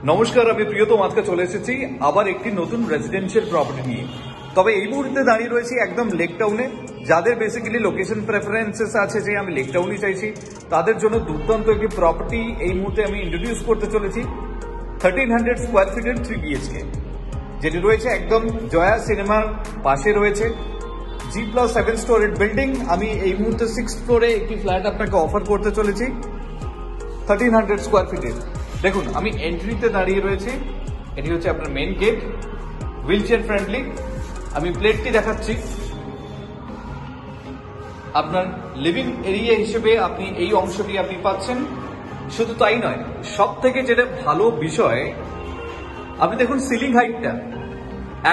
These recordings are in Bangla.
নমস্কার, আমি প্রিয়তম আজকে চলে এসেছি আবার একটি নতুন রেসিডেন্সিয়াল প্রপার্টি নিয়ে। তবে এই মুহূর্তে দাঁড়িয়ে রয়েছি একদম লেক টাউনে। যাদের বেসিক্যালি লোকেশন প্রেফারেন্সেস আছে যে আমি লেক টাউনই চাইছি, তাদের জন্য দুর্দান্ত একটি প্রপার্টি এই মুহূর্তে আমি ইন্ট্রোডিউস করতে চলেছি। 1300 স্কোয়ার ফিটের 3 BHK, যেটি রয়েছে একদম জয়া সিনেমার পাশে রয়েছে। G+7 storeyed building. আমি এই মুহূর্তে 6th ফ্লোরে একটি ফ্ল্যাট আপনাকে অফার করতে চলেছি 1300 স্কোয়ার ফিটের। দেখুন, আমি এন্ট্রিতে দাঁড়িয়ে রয়েছি। এটি হচ্ছে আপনার main gate, wheel chair friendly. আমি প্লেটটি দেখাচ্ছি। আপনার লিভিং এরিয়া হিসেবে আপনি এই অংশটি আপনি পাচ্ছেন। শুধু তাই নয়, সব থেকে যেটা ভালো বিষয়, আপনি দেখুন সিলিং হাইটটা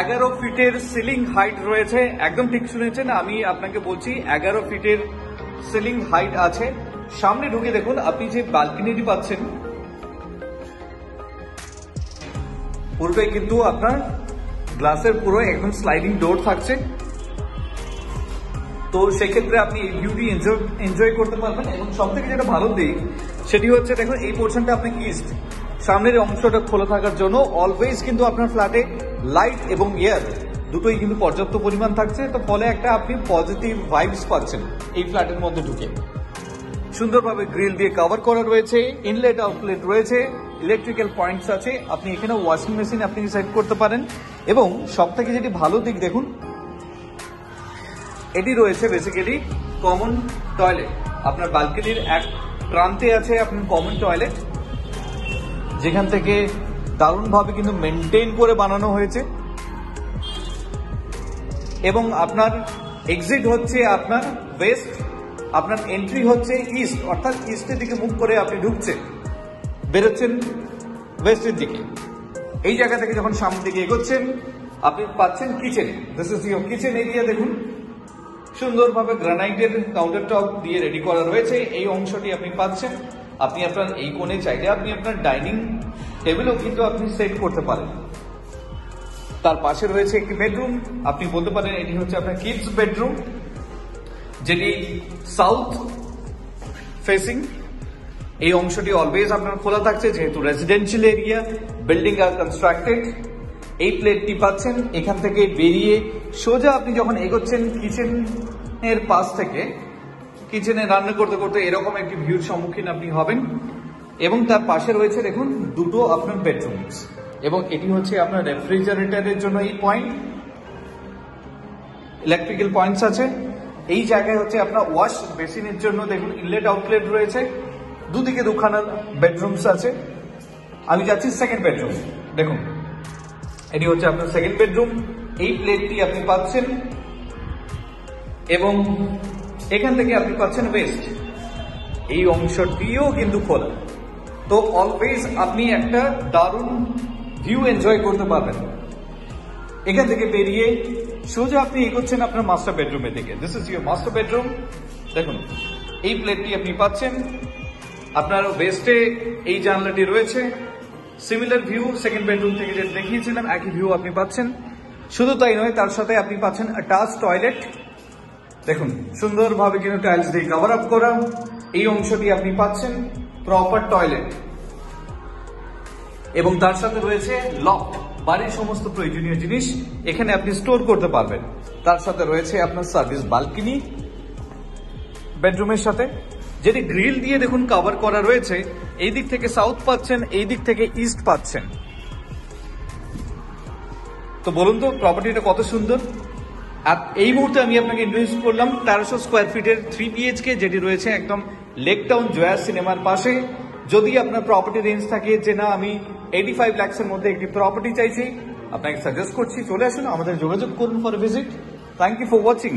11 ফিটের সিলিং হাইট রয়েছে। একদম ঠিক শুনেছেন, আমি আপনাকে বলছি 11 ফিটের সিলিং হাইট আছে। সামনে ঢুকে দেখুন, আপনি যে ব্যালকনিটি পাচ্ছেন পুরোটাই কিন্তু আপনার গ্লাসের পুরো একদম স্লাইডিং ডোর থাকছে। তো সেক্ষেত্রে আপনি এই ভিউটি এনজয় করতে পারবেন। এবং সব থেকে যেটা ভালো দিক সেটি হচ্ছে, দেখুন এই পোর্শনটা আপনি ইস্ট, সামনের অংশটা খোলা থাকার জন্য অলওয়েজ কিন্তু আপনার ফ্ল্যাটে লাইট এবং এয়ার দুটোই কিন্তু পর্যাপ্ত পরিমাণ থাকছে। তো ফলে একটা আপনি পজিটিভ ভাইবস পাচ্ছেন এই ফ্ল্যাটের মধ্যে ঢুকে। সুন্দরভাবে গ্রিল দিয়ে কভার করা রয়েছে, ইনলেট আউটলেট রয়েছে, ইলেকট্রিক্যাল পয়েন্টস আছে। আপনি এখানে ওয়াশিং মেশিন আপনি সেট করতে পারেন। এবং সব থেকে যেটি ভালো দিক, দেখুন এটি রয়েছে বেসিক্যালি কমন টয়লেট। আপনার ব্যালকনির এক প্রান্তে আছে আপনার কমন টয়লেট, যেখান থেকে দারুণভাবে কিন্তু মেনটেন করে বানানো হয়েছে। এবং আপনার এক্সিট হচ্ছে আপনার ওয়েস্ট, আপনার এন্ট্রি হচ্ছে ইস্ট, অর্থাৎ ইস্টের দিকে মুখ করে আপনি ঢুকছেন, বেরোচ্ছেন ওয়েস্টের দিকে। এই জায়গা থেকে যখন সামনের দিকে এগোচ্ছেন, আপনি পাচ্ছেন kitchen. This is your kitchen area. দেখুন সুন্দরভাবে গ্রানাইটের কাউন্টার টপ দিয়ে রেডি করা রয়েছে। এই অংশটি আপনি পাচ্ছেন। আপনি আপনার এই কোণে চাইলে আপনি আপনার ডাইনিং টেবিলও কিন্তু আপনি সেট করতে পারেন। তার পাশে রয়েছে একটি বেডরুম। আপনি বলতে পারেন এটি হচ্ছে আপনার কিডস বেডরুম, যেটি সাউথ ফেসিং। এই অংশটি অলওয়েজ আপনার খোলা থাকছে, যেহেতু রেসিডেন্সিয়াল এরিয়া, বিল্ডিং আর কনস্ট্রাক্টেড। এই প্লেটটি পাচ্ছেন। এখান থেকে বেরিয়ে সোজা আপনি যখন এগোচ্ছেন কিচেনের পাশ থেকে, কিচেনে রান্না করতে করতে এরকম একটি ভিউর সম্মুখীন আপনি হবেন। এবং তার পাশে রয়েছে দেখুন দুটো আপনার বেডরুমস। এবং এটি হচ্ছে আপনার রেফ্রিজারেটরের জন্য এই পয়েন্ট, ইলেকট্রিক্যাল পয়েন্টস আছে। এই জায়গায় হচ্ছে আপনার ওয়াশ বেসিনের জন্য দেখুন ইনলেট আউটলেট রয়েছে। দুদিকে দুখানা বেডরুমস আছে। আমি যাচ্ছি সেকেন্ড বেডরুম। দেখুন এটি হচ্ছে আপনার সেকেন্ড বেডরুম। এই প্লেটটি আপনি পাচ্ছেন এবং এখান থেকে আপনি পাচ্ছেন ওয়েস্ট। এই অংশটিও কিন্তু খোলা। তো অলওয়েজ আপনি একটা দারুণ ভিউ এনজয় করতে পারবেন। এখান থেকে বেরিয়ে সোজা আপনি এগোচ্ছেন আপনার মাস্টার বেডরুমের দিকে। This is your master bedroom. দেখুন এই প্লেটটি আপনি পাচ্ছেন। আপনার ওয়েস্টে এই জানলাটি রয়েছে। সিমিলার ভিউ সেকেন্ড বেডরুম থেকে যেটা দেখিয়েছিলাম, একই ভিউ আপনি পাচ্ছেন। শুধু তাই নয়, তার সাথে আপনি পাচ্ছেন অ্যাটাচ টয়লেট। দেখুন সুন্দরভাবে কিন্তু টাইলস দিয়ে কভার আপ করা। এই অংশটি আপনি পাচ্ছেন প্রপার টয়লেট। এবং তার সাথে রয়েছে লফট, বাড়ির সমস্ত প্রয়োজনীয় জিনিস এখানে আপনি স্টোর করতে পারবেন। তার সাথে রয়েছে আপনার সার্ভিস বালকনি বেডরুমের সাথে, যেটি গ্রিল দিয়ে দেখুন কভার করা রয়েছে। এই দিক থেকে সাউথ পাচ্ছেন, এই দিক থেকে ইস্ট পাচ্ছেন। তো বলুন তো প্রপার্টিটা কত সুন্দর। আর এই মুহূর্তে আমি আপনাকে ইন্ট্রোডিউস করলাম 1300 স্কোয়ার ফিটের 3 BHK, যেটি রয়েছে একদম লেক টাউন জয়া সিনেমার পাশে। যদি আপনার প্রপার্টি রেঞ্জ থাকে যে না আমি 85 লাখসের মধ্যে একটি প্রপার্টি চাইছি, আপনাকে সাজেস্ট করছি চলে আসুন, আমাদের যোগাযোগ করুন for visit. Thank you for watching.